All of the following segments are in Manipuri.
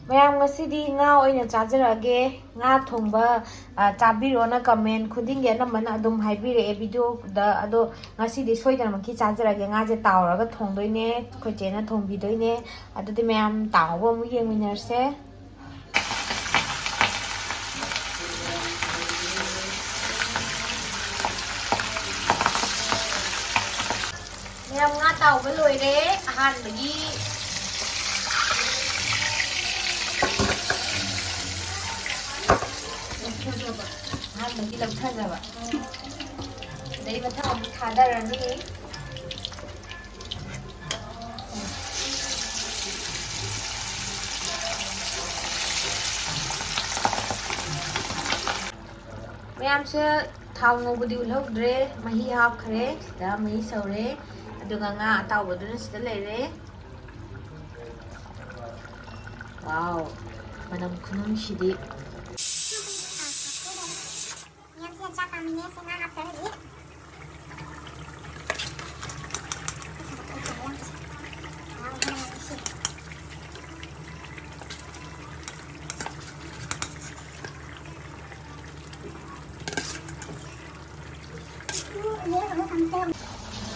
ꯃꯌꯥꯝ ꯉꯁꯤꯗꯤ ꯉꯥ ꯑꯣꯏꯅ ꯆꯥꯖꯔꯛꯑꯒꯦ ꯉꯥ ꯊꯣꯡꯕ ꯆꯥꯕꯤꯔꯣꯅ ꯀꯃꯦꯟ ꯈꯨꯗꯤꯡꯒꯤ ꯑꯅꯝꯕꯅ ꯑꯗꯨꯝ ꯍꯥꯏꯕꯤꯔꯛꯑꯦ ꯚꯤꯗꯤꯑꯣꯗ ꯑꯗꯣ ꯉꯁꯤꯗꯤ ꯁꯣꯏꯗꯅꯃꯛꯀꯤ ꯆꯥꯖꯔꯛꯑꯒꯦ ꯉꯥꯁꯦ ꯇꯥꯎꯔꯒ ꯊꯣꯡꯗꯣꯏꯅꯦ ꯑꯩꯈꯣꯏ ꯆꯦꯅ ꯊꯣꯡꯕꯤꯗꯣꯏꯅꯦ ꯑꯗꯨꯗꯤ ꯃꯌꯥꯝ ꯇꯥꯎꯕ ꯑꯃꯨꯛ ꯌꯦꯡꯃꯤꯟꯅꯔꯁꯦ ꯃꯌꯥꯝ ꯉꯥ ꯇꯥꯎꯕ ꯂꯣꯏꯔꯦ ꯑꯍꯥꯟꯕꯒꯤ ꯂꯧꯊꯖꯕ ꯑꯗꯩ ꯃꯊꯪ ꯑꯃꯨꯛ ꯊꯥꯗꯔꯅꯤ ꯃꯌꯥꯝꯁꯦ ꯊꯥꯎ ꯉꯧꯕꯗꯤ ꯎꯠꯍꯧꯗ꯭ꯔꯦ ꯃꯍꯤ ꯍꯥꯞꯈ꯭ꯔꯦ ꯁꯤꯗ ꯃꯍꯤ ꯁꯧꯔꯦ ꯑꯗꯨꯒ ꯉꯥ ꯑꯇꯥꯎꯕꯗꯨꯅ ꯁꯤꯗ ꯂꯩꯔꯦ ꯋꯥꯎ ꯃꯅꯝ ꯈꯨꯅꯨꯡꯁꯤꯗꯤ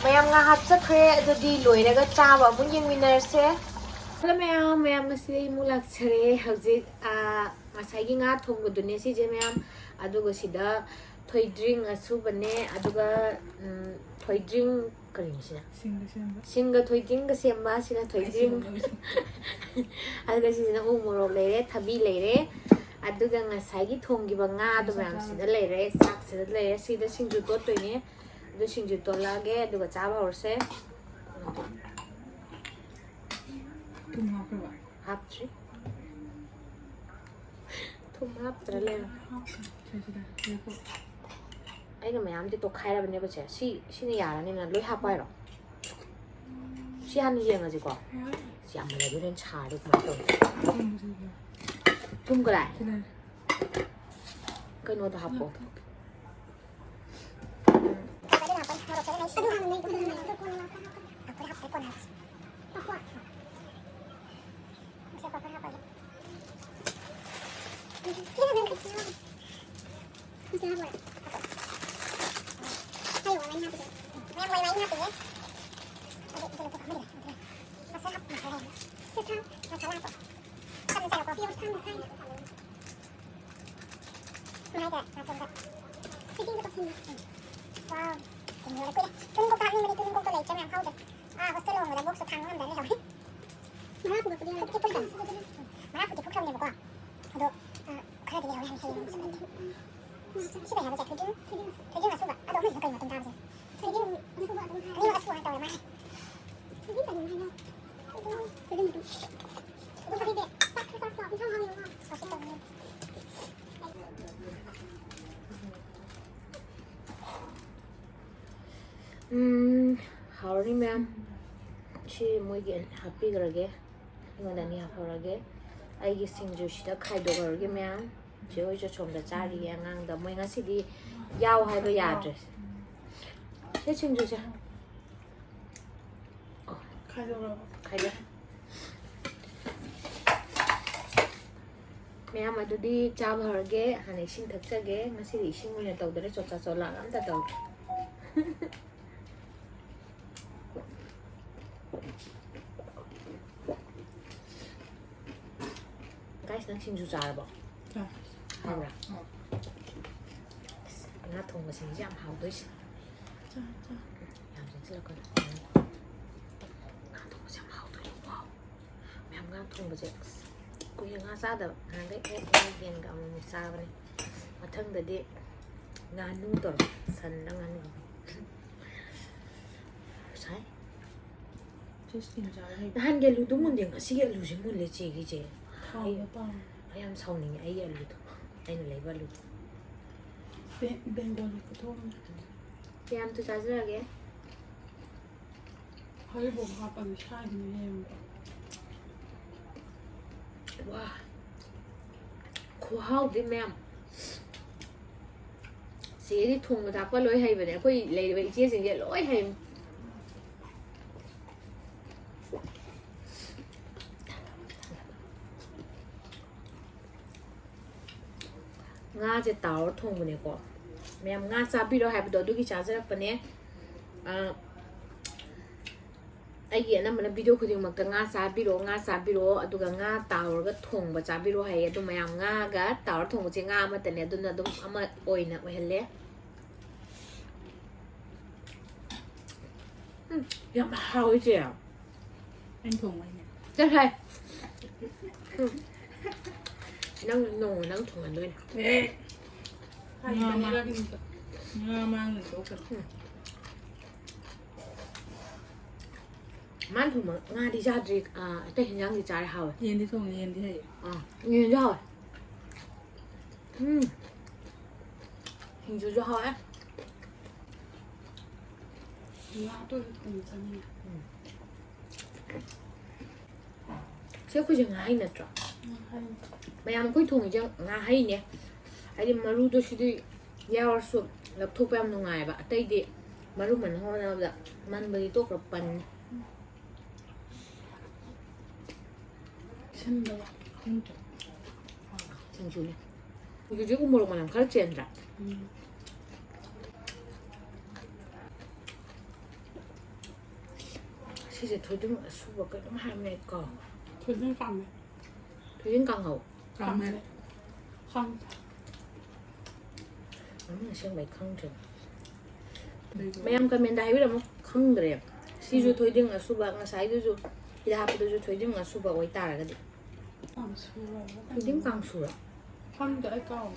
ꯃꯌꯥꯝ ꯉꯥ ꯍꯥꯞꯆꯈ꯭ꯔꯦ ꯑꯗꯨꯗꯤ ꯂꯣꯏꯔꯒ ꯆꯥꯕ ꯑꯃꯨꯛ ꯌꯦꯡꯃꯤꯟꯅꯔꯁꯦ ꯍꯜꯂꯣ ꯃꯌꯥꯝ ꯉꯁꯤꯗꯤ ꯑꯃꯨꯛ ꯂꯥꯛꯆꯔꯦ ꯍꯧꯖꯤꯛ ꯉꯁꯥꯏꯒꯤ ꯉꯥ ꯊꯣꯡꯕꯗꯨꯅꯦ ꯁꯤꯁꯦ ꯃꯌꯥꯝ ꯑꯗꯨꯒ ꯁꯤꯗ ꯊꯣꯏꯗ꯭ꯔꯤꯡ ꯑꯁꯨꯕꯅꯦ ꯑꯗꯨꯒ ꯊꯣꯏꯗ꯭ꯔꯤꯡ ꯀꯔꯤꯁꯤꯅ ꯁꯤꯡꯒ ꯊꯣꯏꯗ꯭ꯔꯤꯡꯒ ꯁꯦꯝꯕ ꯁꯤꯅ ꯊꯣꯏꯗ꯭ꯔꯤꯡ ꯑꯗꯨꯒ ꯁꯤꯁꯤꯅ ꯎ ꯃꯣꯔꯣꯛ ꯂꯩꯔꯦ ꯊꯕꯤ ꯂꯩꯔꯦ ꯑꯗꯨꯒ ꯉꯁꯥꯏꯒꯤ ꯊꯣꯡꯈꯤꯕ ꯉꯥꯗꯣ ꯃꯌꯥꯝ ꯁꯤꯗ ꯂꯩꯔꯦ ꯆꯥꯛꯁꯤꯗ ꯂꯩꯔꯦ ꯁꯤꯗ ꯁꯤꯡꯖꯨ ꯇꯣꯠꯇꯣꯏꯅꯦ ꯑꯗꯨ ꯁꯤꯡꯖꯨ ꯇꯣꯠꯂꯛꯑꯒꯦ ꯑꯗꯨꯒ ꯆꯥꯕ ꯍꯧꯔꯁꯦ ꯊꯨꯝ ꯍꯥꯞꯈ꯭ꯔꯕ ꯍꯥꯞꯇ꯭ꯔꯤ ꯊꯨꯝ ꯍꯥꯞꯇ꯭ꯔ ꯂꯩꯔꯦ ꯑꯩꯅ ꯃꯌꯥꯝꯗꯤ ꯇꯣꯠꯈꯥꯏꯔꯕꯅꯦꯕ ꯁꯦ ꯁꯤꯅ ꯌꯥꯔꯅꯤꯅ ꯂꯣꯏ ꯍꯥꯞꯄ ꯍꯥꯏꯔꯣ ꯁꯤ ꯍꯥꯟꯅ ꯌꯦꯡꯉꯁꯤꯀꯣ ꯁꯤ ꯌꯥꯝ ꯃꯨꯜꯂꯗꯤ ꯍꯣꯔꯦꯟ ꯁꯥꯔꯗꯤ ꯀꯃꯥꯏꯅ ꯇꯧꯅꯤ ꯊꯨꯝ ꯀꯗꯥꯏ ꯀꯩꯅꯣꯗ ꯍꯥꯞꯄꯣ 하오리 면 시 뭐이게 합비그러게 이거는 하오라게 아이게 싱주시다 카이도그러게 면 저기서 좀더 자리에 낭다 뭐가 시디 야오 하이버 야드 시 싱주자 카이도 ꯃꯌꯥꯝ ꯑꯗꯨꯗꯤ ꯆꯥꯕ ꯍꯧꯔꯒꯦ ꯍꯥꯟꯅ ꯏꯁꯤꯡ ꯊꯛꯆꯒꯦ ꯉꯁꯤꯗꯤ ꯏꯁꯤꯡ ꯑꯣꯏꯅ ꯇꯧꯗꯔꯦ ꯆꯣꯆꯥ ꯆꯣꯂꯥꯛ ꯑꯝꯇ ꯇꯧꯗ꯭ꯔꯦ 가이스 ꯅꯪ ꯁꯤꯡꯖꯨ ꯆꯥꯔꯕꯣ? ꯍꯥꯎꯕ꯭ꯔꯥ? ꯉꯥ ꯊꯣꯡꯕꯁꯤꯡꯁꯦ ꯌꯥꯝ ꯍꯥꯎꯗꯣꯏꯁꯦ. ꯌꯥꯝ ꯆꯪꯁꯤꯜꯂꯛꯀꯅꯨ. ꯉꯥ ꯊꯣꯡꯕꯁꯦ ꯌꯥꯝ ꯍꯥꯎꯗꯣꯏꯅꯦ. ꯋꯥꯎ. ꯃꯌꯥꯝ ꯉꯥ ꯊꯣꯡꯕꯁꯦ ꯀꯨꯏꯅ ꯉꯥ ꯆꯥꯗꯕ. ꯅꯍꯥꯟꯈꯩ ꯌꯦꯟꯒ ꯑꯃꯨꯛ ꯆꯥꯕꯅꯦ. ꯃꯊꯪꯗꯗꯤ ꯉꯥꯅꯨ ꯇꯧꯔꯣ. ꯁꯟꯗ ꯉꯥꯅꯨ. ꯁꯥꯏ. ꯅꯍꯥꯟꯒꯤ ꯑꯂꯨꯗꯣ ꯃꯨꯟꯗꯦ ꯉꯁꯤꯒꯤ ꯑꯂꯨꯁꯦ ꯃꯨꯜꯂꯦ ꯆꯦꯒꯤꯁꯦ. ꯑꯩ ꯌꯥꯝ ꯁꯥꯎꯅꯤꯡꯉꯦ ꯑꯩꯒꯤ ꯑꯂꯨꯗꯣ. ꯑꯩꯅ ꯂꯩꯕ ꯑꯂꯨꯗꯣ. ꯕꯦꯡꯒꯣꯂꯤ ꯈꯨꯊꯣꯡꯅꯤ. ꯀꯌꯥꯝꯇ ꯆꯥꯖꯔꯒꯦ? ꯍꯩꯕꯣꯡ ꯍꯥꯞꯄꯅꯤ ꯁꯥꯏꯗꯅ ꯌꯦꯡꯕ. ꯋꯥ. ꯈꯨꯍꯥꯎꯗꯤ ꯃꯌꯥꯝ. ꯆꯦꯗꯤ ꯊꯣꯡꯕ ꯊꯥꯛꯄ ꯂꯣꯏ ꯍꯩꯕꯅꯦ. ꯑꯩꯈꯣꯏ ꯂꯩꯔꯤꯕ ꯏꯆꯦꯁꯤꯡꯁꯦ ꯂꯣꯏ ꯍꯩꯕꯅꯦ. ꯉꯥꯁꯦ ꯇꯥꯎꯔ ꯊꯣꯡꯕꯅꯦꯀꯣ ꯃꯌꯥꯝ ꯉꯥ ꯆꯥꯕꯤꯔꯣ ꯍꯥꯏꯕꯗꯣ ꯑꯗꯨꯒꯤ ꯆꯥꯖꯔꯛꯄꯅꯦ ꯑꯩꯒꯤ ꯑꯅꯝꯕꯅ ꯚꯤꯗꯤꯑꯣ ꯈꯨꯗꯤꯡꯃꯛꯇ ꯉꯥ ꯆꯥꯕꯤꯔꯣ ꯑꯗꯨꯒ ꯉꯥ ꯇꯥꯎꯔꯒ ꯊꯣꯡꯕ ꯆꯥꯕꯤꯔꯣ ꯍꯥꯏꯌꯦ ꯑꯗꯨ ꯃꯌꯥꯝ ꯉꯥꯒ ꯇꯥꯎꯔ ꯊꯣꯡꯕꯁꯦ ꯉꯥ ꯑꯃꯇꯅꯦ ꯑꯗꯨꯅ ꯑꯗꯨꯝ ꯑꯃ ꯑꯣꯏꯅ ꯑꯣꯏꯍꯜꯂꯦ ꯌꯥꯝ ꯍꯥꯎꯋꯤ ꯆꯦ anh thùng anh nè ꯆꯠ ꯍꯥꯏ ꯅꯪ ꯅꯣꯡꯃ ꯅꯪ ꯊꯣꯡꯍꯟꯗꯣꯏꯅꯦ nga mang lên tốt rồi ꯃꯥꯅ ꯊꯣꯡꯕ ꯉꯥꯗꯤ ꯆꯥꯗ꯭ꯔꯤ ꯑꯇꯩ ꯍꯦꯟꯖꯥꯡꯗꯤ ꯆꯥꯔꯦ ꯍꯥꯎꯋꯦ yên đi thùng yên đi hay ꯌꯦꯟꯁꯨ ꯍꯥꯎꯋꯦ ꯁꯤꯡꯖꯨꯁꯨ ꯍꯥꯎꯋꯦ nga tôi thùng cho nên ꯁꯤ ꯑꯩꯈꯣꯏꯁꯦ ꯉꯥꯍꯩ ꯅꯠꯇ꯭ꯔꯣ ꯃꯌꯥꯝ ꯑꯩꯈꯣꯏ ꯊꯣꯡꯉꯤꯁꯦ ꯉꯥꯍꯩꯅꯦ ꯍꯥꯏꯗꯤ ꯃꯔꯨꯗꯣ ꯁꯤꯗꯤ ꯌꯥꯎꯔꯁꯨ ꯂꯧꯊꯣꯛꯄ ꯌꯥꯝ ꯅꯨꯡꯉꯥꯏꯕ ꯑꯇꯩꯗꯤ ꯃꯔꯨ ꯃꯟꯅ ꯍꯣꯠꯅꯕꯗ ꯃꯟꯕꯗꯤ ꯇꯣꯛꯈ꯭ꯔ ꯄꯟꯅꯤ 신다가 진짜 ꯁꯤꯡꯖꯨꯅꯦ ꯁꯤꯡꯖꯨꯁꯦ ꯎ ꯃꯣꯔꯣꯛ ꯃꯅꯝ ꯈꯔ ꯆꯦꯟꯗ꯭ꯔꯥ 시제 돌등 수박 그럼 할매 거 돌등 까매 돌등 강하오 까매 강 너무 시험에 강정 mayam comment dai biết là không được si ju thôi đừng ở suba nga sai ju ida hap ju thôi đừng ở suba oi ta cái gì thôi đừng càng sura 한 대에 까오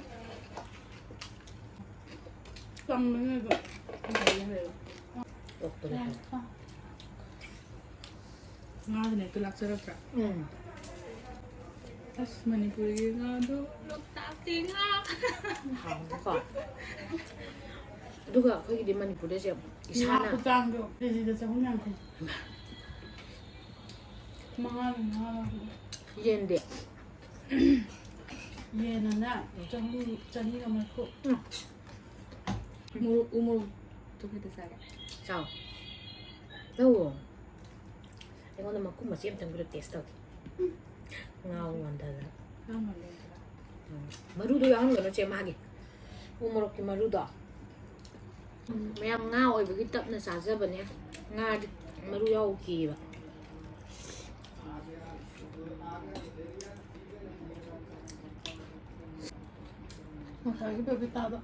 쌈은 이거 tốt rồi đấy nga thì này tôi lạc rất là Manipuri nga do loktating nga không có 누가 거기 만니푸르에서 이사나 부장도 레지던스 혼양고 망하는 거 얘인데 얘는 나 전이가 많고 우물 두개 되사래 sao đâu 이거는 막 꿈을 찜 좀 그렇게 했어 ngao 완다 마루도 하는 거는 제 마기 우물럭기 마루도 mayam ngao oi bagi tap na sajabane nga maru yau ki ba cái bờ bị tao đó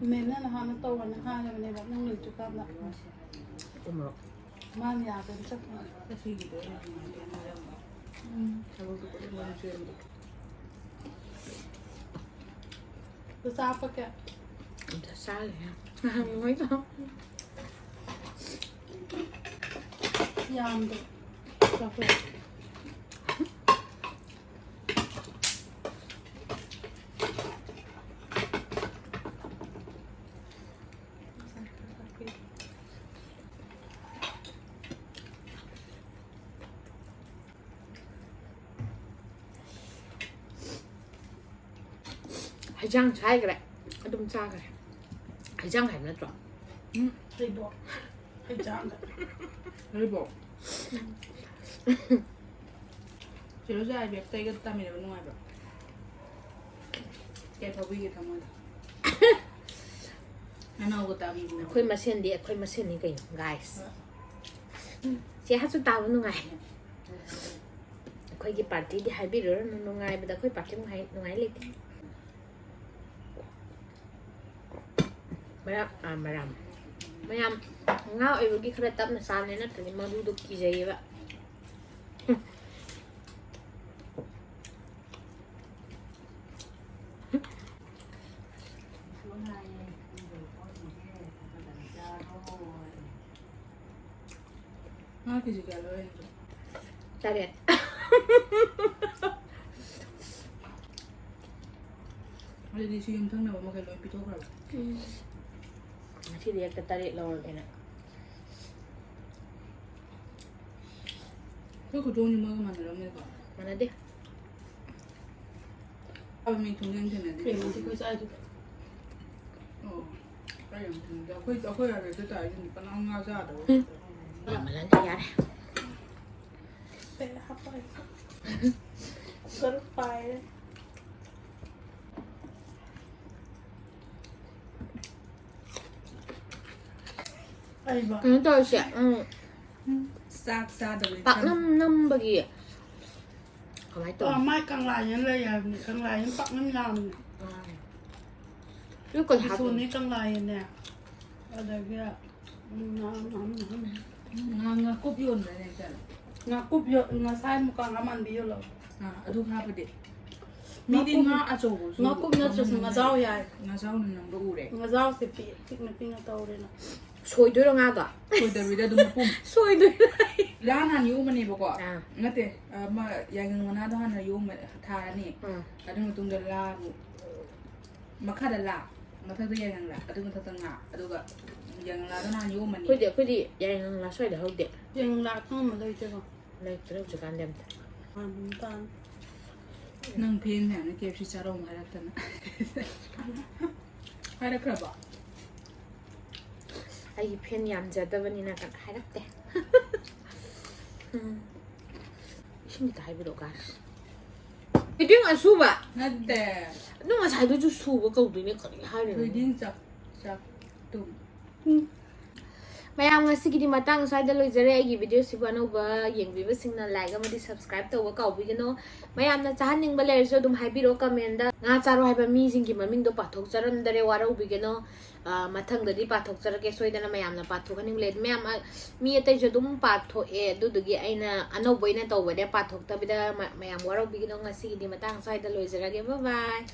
mình là hàng nó to và nó hai này là năng lượng cho cam lại umro mang nhà bên chắc cái gì đấy tôi sao phải kệ ta sai rồi ha nói không yam được cà phê 해장 잘 그래 좀 짜 그래 해장 할 맞죠 thịt bò thịt trắng thịt bò chỉ nó dài việc tay cái tam này bên ngoài rồi cái thau bị cái thằng này anh nào cái tao bị khơi mà sen đi khơi mà sen đi cái guys chị hát chút tao nó ngay khơi cái party đi hai bữa nó ngay bây giờ khơi party nó ngay lên maram mayam ngao ai bagi khara tap na sam ne na tani maru do ki jai ba nó thì gì cả rồi ta đẹp bây đi xem thằng nào mà cái lối bị thôi rồi si dia ketarik lor kena cái của tôi nhưng mà cái mà nó mới bảo mana deh mình thùng nhân thế này thì mình thì cứ sai thôi cái gì thùng đó khơi là cái tại vì con ông ngao ra đâu ya malan dia dah Pera rapaz. Agora o pai, né? ไอ้บ่ 그냥 떨지. 응. ซากซาเดลิ 박남 버기. 가만히 ต่อ 또. ไม้กลางลายยันเลยอ่ะกลางลายยันปักน้ำยำ 이거 다 ส่วนนี้กลางลายเนี่ยอะไรเงี้ยน้ำ งากุบยนเลยเนี่ยจ้ะ งากุบเยอะงาไส้มุกงามันดีเยอะเลย อดูภาพประเด็ดมีดิงาอาโจ งากุบเนี่ยจะงาเจ้าใหญ่ งาเจ้าหนึ่งน้องดูเลย งาเจ้าสิปีที่มันเป็นงาโตเลยนะ 소이도랑 하다. คุยแต่วิดีโอดูมาปุ่ม 소이도랑. ร้านหันยูมันนี่บอกว่า อ่า งั้นเตะมาอย่างเงินวันนั้นต้องหันยูมาทานี่ 응. อะดึงตุ้งเดลามาฆ่าเดลามาทักตัวยังละอะดึงทักตังอ่ะอะดูก็ยังละต้องหันยูมันนี่ 그디 야랑 라서이다 하우데. ยังรักทั้งหมดเลยจ้ะ 나 들어 주간 됨. น้ำตาล นั่งเพลงเนี่ยในเกมชิชาโร่มาแล้วกันนะให้ได้ครับอ่ะ 아이 편 얌자다 보니 나간 하랍대. 신기다 하이브로 가. 이딩아 수바. นั่นแต่ 너가 잘도 주 수바 거기네 거기 คือ 하려. ยิ่งจากตุ่ม mayam nga sige di matang sa dalo jare agi video si bano ba yeng bi singna like amadi subscribe to wa ka bi no mayam na chahan ning ba ler so dum hai biro comment da nga charo hai ba mi sing ki maming do pathok charan dare wara ubi ge no mathang da di pathok chara ke soi dana mayam na pathok ning le mayam mi atai jo dum patho e du du gi aina ano boina to wa de pathok ta bi da mayam wara ubi ge no nga sige di matang sa dalo jare ge bye bye